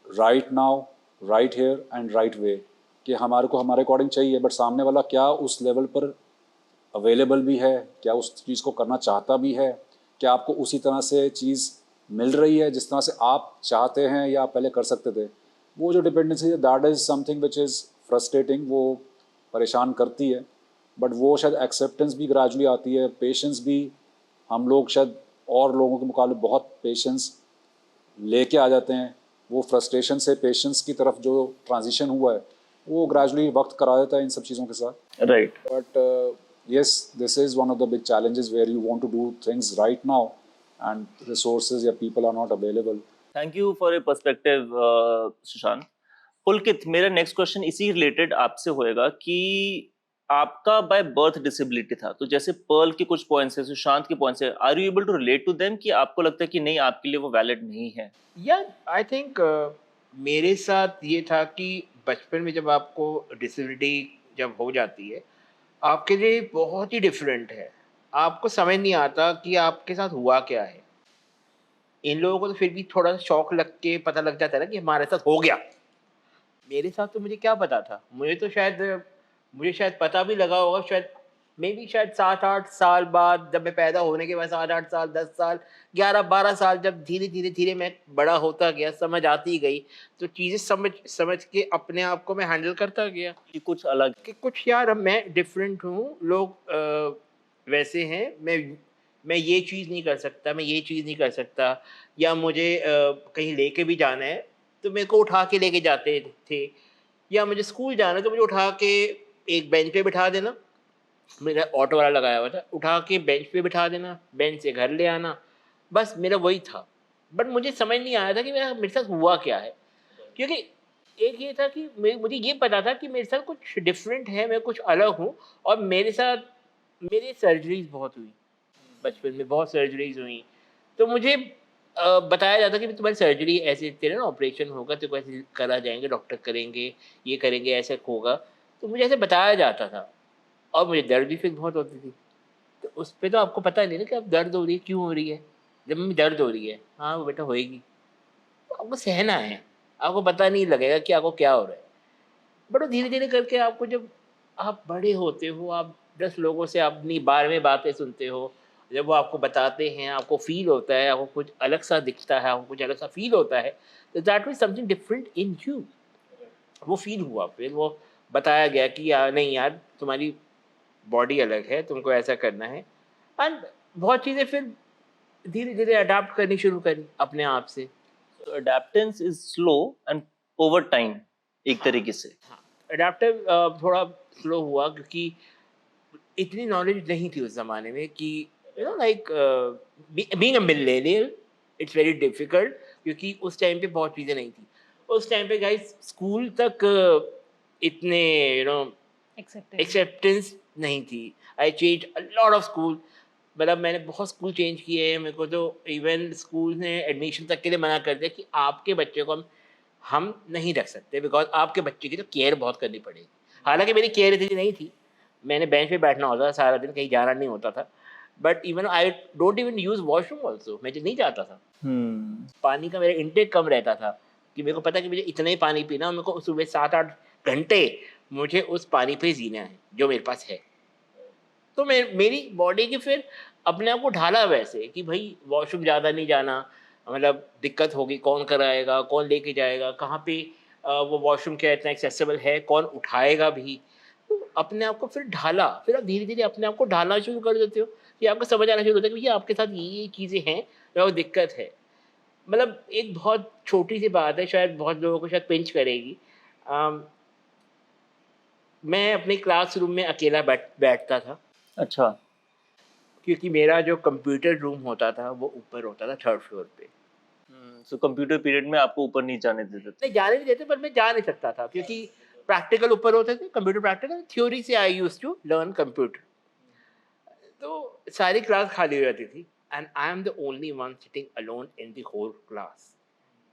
right now, right here and right way, कि हमारे को हमारे अकॉर्डिंग चाहिए, बट सामने वाला क्या उस लेवल पर अवेलेबल भी है, क्या उस चीज़ को करना चाहता भी है, क्या आपको उसी तरह से चीज़ मिल रही है जिस तरह से आप चाहते हैं या आप पहले कर सकते थे। वो जो डिपेंडेंसी है, that is something which is frustrating, वो परेशान करती है, बट वो शायद एक्सेप्टेंस भी ग्रेजुअली आती है, पेशेंस भी। हम लोग शायद और लोगों के मुकाबले बहुत पेशेंस लेके आ जाते हैं, वो फ्रस्ट्रेशन से पेशेंस की तरफ जो ट्रांजिशन हुआ है वो ग्रेजुअली वक्त करा देता है इन सब चीज़ों के साथ। Right. But yes, this is one of the big challenges where you want to do things right now and resources या people are not available. Thank you for your perspective Sushant. Pulkit, मेरा नेक्स्ट क्वेश्चन इसी related आपसे होएगा कि आपका by birth disability था, तो जैसे पर्ल के कुछ पॉइंट्स है, सुशांत के पॉइंट्स है, are you able to relate to them कि आपको लगता है कि नहीं आपके लिए वो वैलिड नहीं है? या आई थिंक मेरे साथ ये था कि बचपन में जब आपको डिसेबिलिटी जब हो जाती है, आपके लिए बहुत ही डिफरेंट है, आपको समझ नहीं आता कि आपके साथ हुआ क्या है। इन लोगों को तो फिर भी थोड़ा शौक लग के पता लग जाता है ना कि हमारे साथ हो गया। मेरे साथ तो मुझे क्या पता था, मुझे शायद पता भी लगा होगा, शायद मे बी शायद 7-8 साल बाद, जब मैं पैदा होने के बाद 7-8 साल, 10 साल, 11-12 साल, जब धीरे-धीरे मैं बड़ा होता गया, समझ आती गई, तो चीज़ें समझ के अपने आप को मैं हैंडल करता गया कि कुछ अलग कि कुछ यार अब मैं डिफरेंट हूँ, लोग वैसे हैं, मैं ये चीज़ नहीं कर सकता, मैं ये चीज़ नहीं कर सकता, या मुझे कहीं लेके भी जाना है तो मेरे को उठा के लेके जाते थे, या मुझे स्कूल जाना है तो मुझे उठा के एक बेंच पे बिठा देना, मेरा ऑटो वाला लगाया हुआ था, उठा के बेंच पे बिठा देना, बेंच से घर ले आना, बस मेरा वही था। बट मुझे समझ नहीं आया था कि मेरे साथ हुआ क्या है, क्योंकि एक ये था कि मुझे ये पता था कि मेरे साथ कुछ डिफरेंट है, मैं कुछ अलग हूँ, और मेरे सर्जरीज बहुत हुई, बचपन में बहुत सर्जरीज हुई, तो मुझे बताया जाता कि तुम्हारी सर्जरी ऐसे, तेरा ना ऑपरेशन होगा, तेरे को ऐसे करा जाएंगे, डॉक्टर करेंगे, ये करेंगे, ऐसे होगा, तो मुझे ऐसे बताया जाता था, और मुझे दर्द भी फिर बहुत होती थी। तो उस पे तो आपको पता नहीं ना कि अब दर्द हो रही है, क्यों हो रही है, जब मम्मी दर्द हो रही है, हाँ वो बेटा होएगी, तो आपको सहना है, आपको पता नहीं लगेगा कि आपको क्या हो रहा है। बट धीरे-धीरे करके आपको, जब आप बड़े होते हो, आप 10 लोगों से अपनी 12वें बातें सुनते हो, जब वो आपको बताते हैं, आपको फ़ील होता है, आपको कुछ अलग-सा दिखता है, आपको कुछ अलग-सा फ़ील होता है, तो that means something different in you. वो फ़ील हुआ, फिर वो बताया गया कि नहीं यार, तुम्हारी बॉडी अलग है, तुमको ऐसा करना है, एंड बहुत चीज़ें फिर धीरे-धीरे अडॉप्ट करनी शुरू करी अपने आप से। तो adaptance is slow and over time एक तरीके से। हाँ, अडैप्टिव थोड़ा स्लो हुआ, क्योंकि इतनी नॉलेज नहीं थी उस ज़माने में कि like being a millennial it's very difficult, क्योंकि उस टाइम पे बहुत चीज़ें नहीं थी। उस टाइम पे गाइस स्कूल तक इतने एक्सेप्टेंस नहीं थी। I change a lot of school, मतलब मैंने बहुत स्कूल चेंज किए हैं। मेरे को तो इवन स्कूल ने एडमिशन तक के लिए मना कर दिया कि आपके बच्चे को हम हम नहीं रख सकते, बिकॉज आपके बच्चे की तो केयर बहुत करनी पड़ेगी। हालांकि मेरी केयर इतनी नहीं थी, मैंने बेंच पे बैठना होता था सारा दिन, कहीं जाना नहीं होता था, but even I don't even use washroom also, मैं नहीं जाता था। पानी का मेरा इंटेक कम रहता था कि मेरे को पता कि मुझे इतना ही पानी पीना, मेरे को सुबह 7-8 घंटे मुझे उस पानी पे जीना है जो मेरे पास है। तो मैं मेरी बॉडी की फिर अपने आप को ढाला वैसे कि भाई वॉशरूम ज़्यादा नहीं जाना, मतलब दिक्कत होगी, कौन कराएगा, कौन लेके जाएगा, कहाँ पे वो वॉशरूम क्या इतना एक्सेसिबल है, कौन उठाएगा भी। तो अपने आप को फिर ढाला, फिर आप धीरे धीरे अपने आप को ढालना शुरू कर देते हो कि आपको समझ आना शुरू होता है कि भैया आपके साथ ये चीज़ें हैं जो दिक्कत है। मतलब एक बहुत छोटी सी बात है, शायद बहुत लोगों को शायद पिंच करेगी। मैं अपने क्लासरूम में अकेला बैठता था। अच्छा। क्योंकि मेरा जो कंप्यूटर रूम होता था वो ऊपर होता था 3rd फ्लोर पे। सो कंप्यूटर पीरियड में आपको ऊपर नहीं जाने देते थे? नहीं जाने नहीं देते, पर मैं जा नहीं सकता था क्योंकि प्रैक्टिकल ऊपर होते थे, कंप्यूटर प्रैक्टिकल, थ्योरी से I used to learn computer. तो सारी क्लास खाली हो जाती थी and I am the only one sitting alone in the whole class.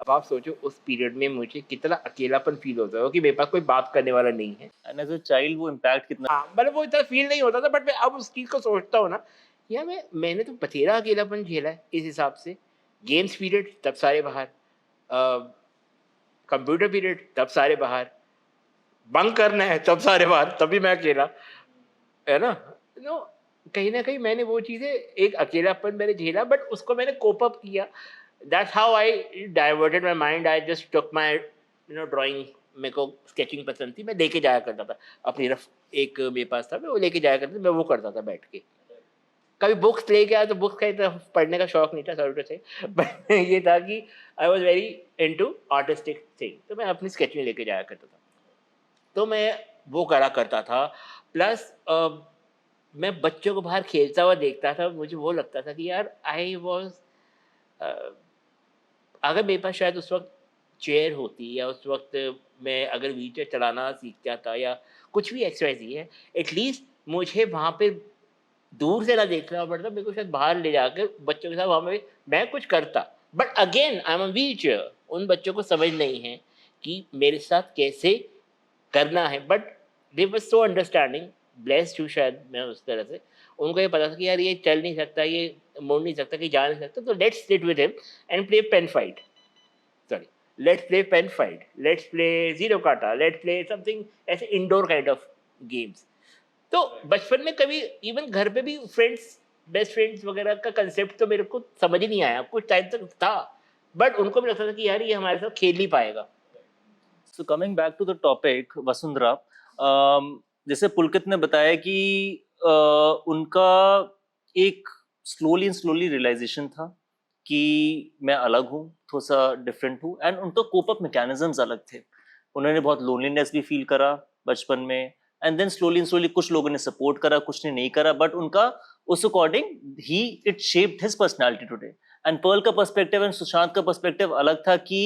अब आप सोचो उस पीरियड में मुझे कितना अकेलापन फील होता है कि मेरे पास कोई बात करने वाला नहीं है। एंड एज अ चाइल्ड वो इम्पैक्ट कितना? हाँ, मतलब वो इतना फील नहीं होता था, बट मैं अब उस चीज़ को सोचता हूँ ना, यार मैंने तो बथेरा अकेलापन झेला है इस हिसाब से। गेम्स पीरियड तब सारे बाहर, कंप्यूटर पीरियड तब सारे बाहर, बंक करना है तब सारे बाहर, तभी मैं अकेला, है ना। नो, कहीं ना कहीं मैंने वो चीज़ें, एक अकेलापन मैंने झेला, बट उसको मैंने कोप अप किया। That's how I diverted my mind. I just took my drawing, मेरे को स्केचिंग पसंद थी, मैं लेके जाया करता था अपनी रफ, एक मेरे पास था, मैं वो लेके जाया करता था, मैं वो करता था बैठ के। कभी बुक्स लेके आया तो बुक्स का इतना पढ़ने का शौक नहीं था, सॉरी टू से, बट ये था कि I was very into artistic thing, तो मैं अपनी स्केचिंग लेके जाया करता था, तो मैं वो करा करता था। प्लस मैं बच्चों को बाहर खेलता हुआ देखता था, मुझे वो लगता था कि यार आई वॉज, अगर मेरे पास शायद उस वक्त चेयर होती, या उस वक्त मैं अगर व्हीलचेयर चलाना सीख जाता, या कुछ भी एक्सरसाइज है, एटलीस्ट मुझे वहाँ पे दूर से ना देखना पड़ता, मेरे को शायद बाहर ले जाकर बच्चों के साथ वहाँ में मैं कुछ करता। But again I am a wheelchair, उन बच्चों को समझ नहीं है कि मेरे साथ कैसे करना है, but they were so understanding, blessed हूँ शायद मैं उस तरह से। उनको ये पता था कि यार ये चल नहीं सकता, ये मुड़ नहीं सकता, कि जा नहीं सकता, तो let's sit with him and play pen fight, sorry, let's play pen fight, let's play zero काटा, लेट्स प्ले समथिंग ऐसे इंडोर काइंड ऑफ गेम्स। तो बचपन में कभी इवन घर पे भी फ्रेंड्स, बेस्ट फ्रेंड्स वगैरह का कंसेप्ट तो मेरे को समझ ही नहीं आया, कुछ टाइम तक था, बट उनको भी लगता था कि यार ये हमारे साथ खेल नहीं पाएगा। So coming back to the topic Vasundhara, जैसे पुलकित ने बताया कि उनका एक स्लोली रियलाइजेशन था कि मैं अलग हूँ, थोड़ा सा डिफरेंट हूँ, एंड उनका कोप अप मैकेनिज्म्स अलग थे। उन्होंने बहुत लोनलीनेस भी फील करा बचपन में, एंड देन स्लोली कुछ लोगों ने सपोर्ट करा, कुछ ने नहीं करा, बट उनका उस अकॉर्डिंग ही it shaped his personality today. And Pearl का पर्सपेक्टिव एंड सुशांत का पर्सपेक्टिव अलग था कि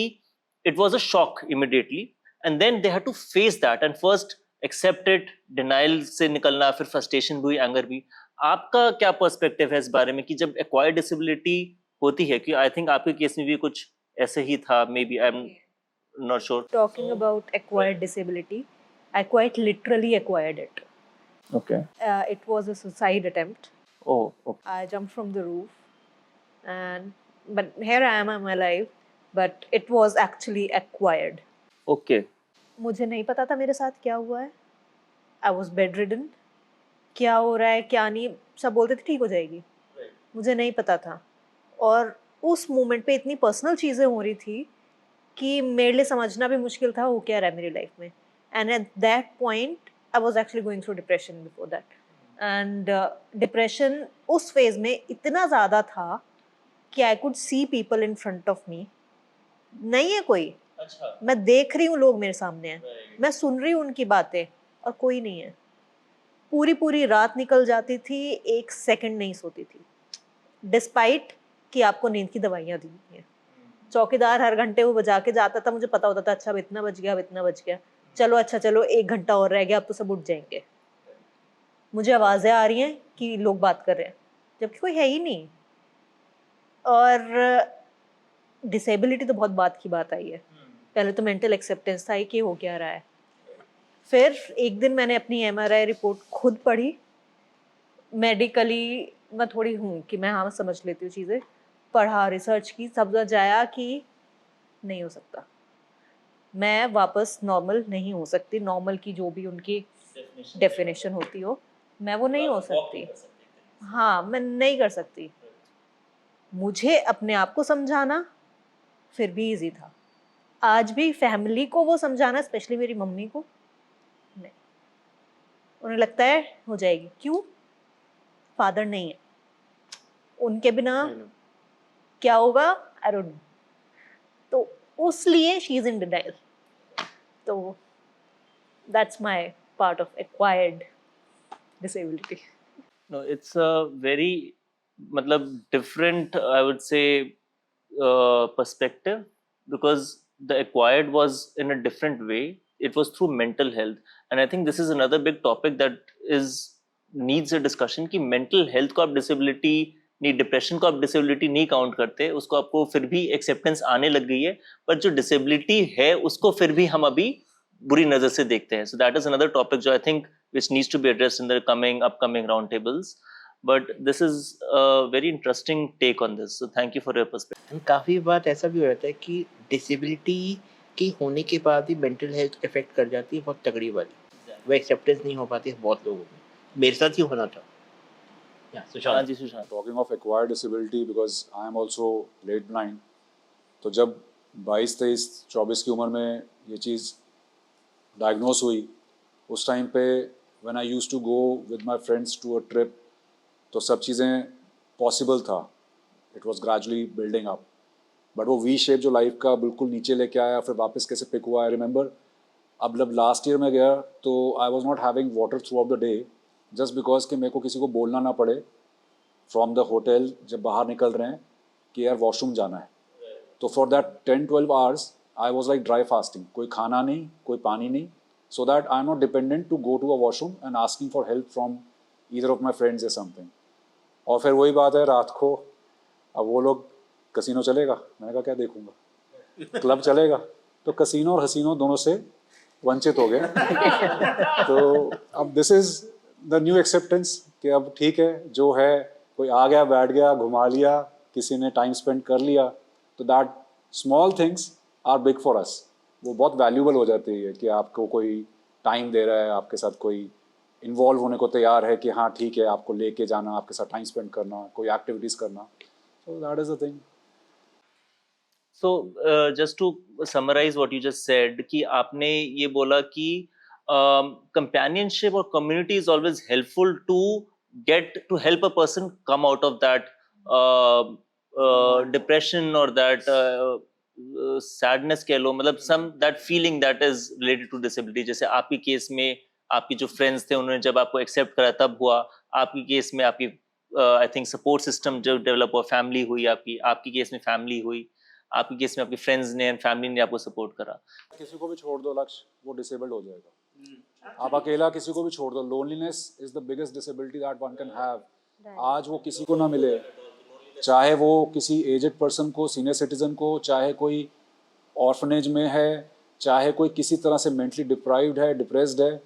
it was a shock immediately, and then they had to face that and first accept it, denial से निकलना, फिर फ्रस्ट्रेशन भी, एंगर भी। आपका क्या पर्सपेक्टिव है इस बारे में कि जब एक्वायर्ड डिसेबिलिटी होती है, कि आई थिंक आपके केस में भी कुछ ऐसे ही था, may be, I am not sure. Talking about acquired disability, I quite literally acquired it. Okay. It was a suicide attempt. Oh, okay. I jumped from the roof, but here I am, I'm alive. But it was actually acquired. Okay. मुझे नहीं पता था मेरे साथ क्या हुआ है. I was bedridden. क्या हो रहा है क्या नहीं, सब बोलते थे ठीक हो जाएगी. मुझे नहीं पता था, और उस मोमेंट पे इतनी पर्सनल चीज़ें हो रही थी कि मेरे लिए समझना भी मुश्किल था वो क्या रहा है मेरी लाइफ में. And at that point I was actually going through depression before that. And depression उस फेज में इतना ज़्यादा था कि I could see people in front of me. नहीं है कोई, अच्छा, मैं देख रही हूँ लोग मेरे सामने हैं, मैं सुन रही हूँ उनकी बातें, और कोई नहीं है. पूरी रात निकल जाती थी, एक सेकंड नहीं सोती थी, डिस्पाइट कि आपको नींद की दवाइयाँ दी हैं. चौकीदार हर घंटे वो बजा के जाता था, मुझे पता होता था अच्छा अब इतना बज गया, अब इतना बज गया, चलो अच्छा चलो 1 घंटा और रह गया, अब तो सब उठ जाएंगे. मुझे आवाज़ें आ रही हैं कि लोग बात कर रहे हैं, जबकि कोई है ही नहीं. और डिसेबिलिटी तो बहुत बात की बात आई है. पहले तो मेंटल एक्सेप्टेंस था कि हो क्या रहा है। फिर एक दिन मैंने अपनी एमआरआई रिपोर्ट खुद पढ़ी। मेडिकली मैं थोड़ी हूँ कि मैं हाँ समझ लेती हूँ चीज़ें, पढ़ा, रिसर्च की, समझ आया कि नहीं हो सकता, मैं वापस नॉर्मल नहीं हो सकती। नॉर्मल की जो भी उनकी डेफिनेशन होती हो, मैं वो नहीं हो सकती। हाँ, मैं नहीं कर सकती। मुझे अपने आप को समझाना फिर भी इजी था। आज भी फैमिली को वो समझाना, स्पेशली मेरी मम्मी को, नहीं, उन्हें लगता है हो जाएगी। क्यों? फादर नहीं है, उनके बिना क्या होगा आई डोंट नो। तो उसलिए शी इज इन डिनाइल। तो that's my part of acquired disability. No, it's a very matlab different, I would say, perspective, because the acquired was in a different way. It was through mental health, and I think this is another big topic that is needs a discussion कि mental health को आप disability नहीं, depression को आप disability नहीं count करते, उसको आपको फिर भी acceptance आने लग गई है, पर जो disability है उसको फिर भी हम अभी बुरी नजर से देखते हैं. So that is another topic जो I think which needs to be addressed in the upcoming roundtables. But this is a very interesting take on this. So thank you for your perspective. And काफ़ी बात ऐसा भी हो जाता है कि disability की होने के बाद भी मेंटल हेल्थ इफेक्ट कर जाती है बहुत तगड़ी वाली, वो एक्सेप्टेंस नहीं हो पाती है बहुत लोगों में। मेरे साथ ही होना था। हाँ Sushant ji Sushant. Talking of acquired disability, because I am also late blind, तो जब 22, 23, 24 की उम्र में ये चीज़ डायग्नोस हुई, उस टाइम पे when I used to go with my friends to a trip, तो सब चीज़ें पॉसिबल था, it was gradually building up, but वो वी शेप जो लाइफ का बिल्कुल नीचे लेके आया, फिर वापस कैसे पिक हुआ। आई रिमेंबर अब जब लास्ट ईयर में गया तो I was not having water through out the day, just because कि मेरे को किसी को बोलना ना पड़े फ्रॉम द होटल जब बाहर निकल रहे हैं कि यार वॉशरूम जाना है। तो for that 10-12 hours I was like dry fasting, कोई खाना नहीं, कोई पानी नहीं, so that I am not dependent to go to a washroom and asking for help from either of my friends या समथिंग। और फिर वही बात है, रात को अब वो लोग कसिनो चलेगा, मैंने कहा क्या देखूंगा, क्लब चलेगा, तो कसिनो और हसीनों दोनों से वंचित हो गए। तो अब this is the new acceptance कि अब ठीक है जो है, कोई आ गया बैठ गया घुमा लिया, किसी ने टाइम स्पेंड कर लिया, तो that small things are big for us. वो बहुत वैल्यूबल हो जाती है कि आपको कोई टाइम दे रहा है, आपके साथ कोई इन्वॉल्व होने को तैयार है कि हाँ ठीक है आपको लेके जाना, आपके साथ टाइम स्पेंड करना, कोई एक्टिविटीज़ करना, so that is the thing. So just to summarize what you just said कि आपने ये बोला कि companionship or community is always helpful to get to help a person come out of that depression or that sadness कह लो, मतलब some that feeling that is related to disability. जैसे आपकी case में आपकी जो फ्रेंड्स थे उन्होंने जब आपको एक्सेप्ट करा तब हुआ, आपकी केस में आपकी आई थिंक सपोर्ट सिस्टम जो डेवलप हुआ, फैमिली हुई, आपकी केस में फैमिली हुई, आपकी केस में आपकी फ्रेंड्स ने एंड फैमिली ने आपको सपोर्ट करा. किसी को भी छोड़ दो लक्ष्य, वो डिसेबल्ड हो जाएगा। आप अकेला किसी को भी छोड़ दो, loneliness is the biggest disability that one can have. आज वो किसी को ना मिले, चाहे वो किसी एजेड पर्सन को, सीनियर सिटीजन को, चाहे कोई ऑर्फनेज में है, चाहे कोई किसी तरह से मेंटली डिप्राइव्ड है, डिप्रेस्ड है,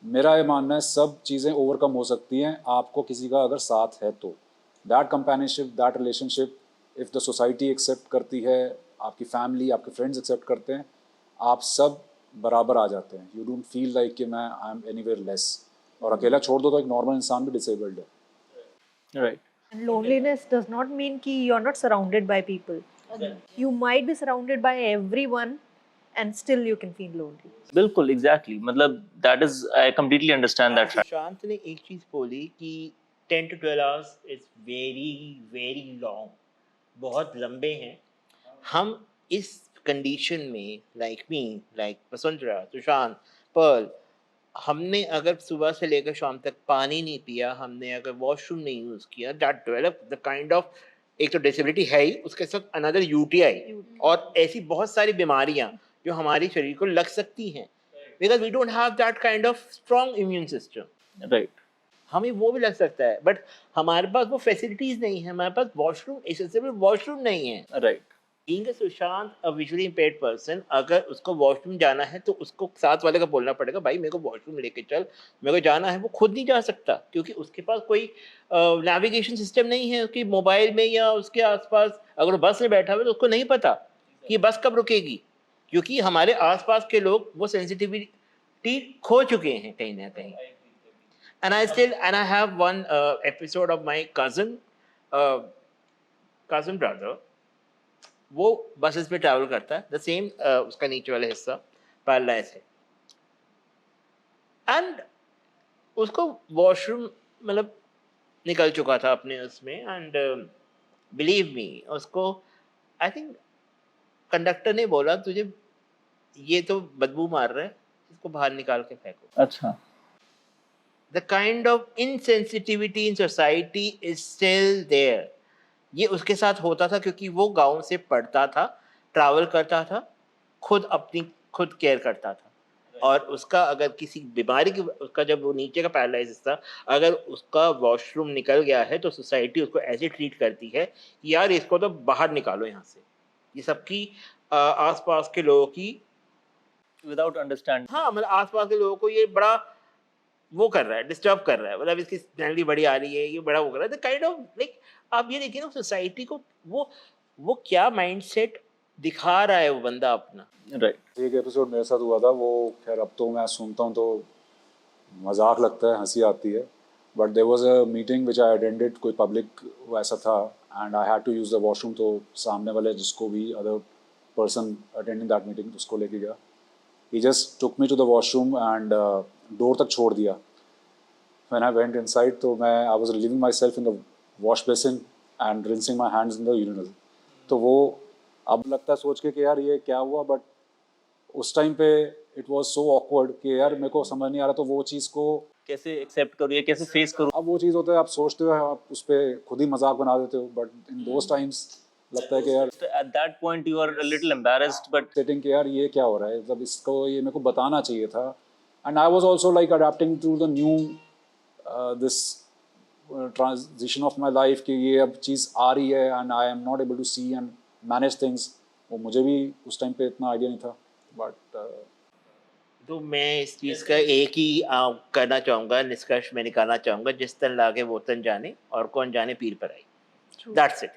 मेरा ये मानना है सब चीज़ें ओवरकम हो सकती हैं आपको किसी का अगर साथ है तो। That companionship, that relationship if the society accept करती है, आपकी फैमिली, आपके फ्रेंड्स एक्सेप्ट करते हैं, आप सब बराबर आ जाते हैं। यू डोंट फील लाइक कि मैं आई एम एनीवेयर लेस। और अकेला छोड़ दो तो एक नॉर्मल इंसान भी डिसेबल्ड है। Right. And loneliness does not mean कि you are not surrounded by people. You might be surrounded by everyone and still you can feel lonely. बिल्कुल एग्जैक्टली, मतलब that is I completely understand that. Sushant ने एक चीज़ बोली कि 10 to 12 hours is very very long, बहुत लंबे हैं। हम इस कंडीशन में like me, like Vasundhara, Sushant, Pearl, हमने अगर सुबह से लेकर शाम तक पानी नहीं पिया, हमने अगर वॉशरूम नहीं यूज़ किया, that develop the kind of, एक तो डिसेबिलिटी है ही, उसके साथ अनदर यूटीआई और ऐसी बहुत सारी बीमारियां जो हमारे शरीर को लग सकती हैं, because we don't have that kind of strong immune system. Right. हमें वो भी लग सकता है, बट हमारे पास वो फैसिलिटीज नहीं है, हमारे पास वॉशरूम, एक्सेसिबल वॉशरूम नहीं है। Right. Being a Sushant a visually impaired person, अगर उसको वॉशरूम जाना है तो उसको साथ वाले को बोलना पड़ेगा, भाई मेरे को वॉशरूम लेके चल, मेरे को जाना है। वो खुद नहीं जा सकता क्योंकि उसके पास कोई नेविगेशन सिस्टम नहीं है उसकी मोबाइल में या उसके आसपास। अगर बस में बैठा हुआ है तो उसको नहीं पता कि बस कब रुकेगी, क्योंकि हमारे आसपास के लोग वो सेंसिटिविटी खो चुके हैं कहीं ना कहीं। And I have one episode of my cousin brother. वो बसेस पे ट्रैवल करता है, द सेम उसका नीचे वाला हिस्सा पैरालाइज है, एंड उसको वॉशरूम मतलब निकल चुका था अपने उसमें, एंड बिलीव मी उसको आई थिंक कंडक्टर ने बोला तुझे ये तो बदबू मार रहा है, इसको बाहर निकाल के फेंको। अच्छा, The kind of insensitivity in society is still there. ये उसके साथ होता था क्योंकि वो गांव से पढ़ता था, ट्रैवल करता था, खुद केयर करता था, और उसका अगर किसी बीमारी की उसका जब वो नीचे का पैरालाइसिस था, अगर उसका वॉशरूम निकल गया है तो सोसाइटी उसको ऐसे ट्रीट करती है कि यार इसको तो बाहर निकालो यहाँ से। ये सबकी आसपास के लोगों की विदाउट अंडरस्टैंड। हाँ मतलब आसपास के लोगों को ये बड़ा वो कर रहा है, डिस्टर्ब कर रहा है, मतलब इसकी सैलरी बड़ी आ रही है, ये बड़ा वो कर रहा है। द काइंड ऑफ लाइक आप ये देखिए ना सोसाइटी को वो क्या माइंडसेट दिखा रहा है वो बंदा अपना। राइट। एक एपिसोड मेरे साथ हुआ था, वो खैर अब तो मैं सुनता हूँ तो मजाक लगता है, हंसी आती है, but there was a meeting which I attended, कोई पब्लिक वैसा था, and I had to use the washroom, तो सामने वाले जिसको भी other person attending that meeting उसको लेके गया, he just took me to the washroom and door तक छोड़ दिया। When I went inside, तो मैं I was relieving myself in the wash basin and rinsing my hands in the urinal. तो वो अब लगता है सोच के कि यार ये क्या हुआ, बट उस टाइम पे it was so awkward कि यार मेरे को समझ नहीं आ रहा, तो वो चीज़ को कैसे एक्सेप्ट करूँ या कैसे फेस करूँ? अब वो चीज़ होता है, आप सोचते हो, आप उस पर खुद ही मजाक बना देते हो, बट इन दोज टाइम्स लगता है कि यार At that point you are a little embarrassed, but setting कि यार ये क्या हो रहा है, मतलब इसको ये मेरे को बताना चाहिए था। And I was also like adapting to the new this transition of my life कि ये अब चीज़ आ रही है and I am not able to see and manage things. वो मुझे भी उस टाइम पे इतना आइडिया नहीं था, बट तो मैं इस चीज़ का एक ही करना चाहूँगा, निष्कर्ष में निकालना चाहूँगा, जिस तन लागे वो तन जाने और कौन जाने पीर पर आई। That's it.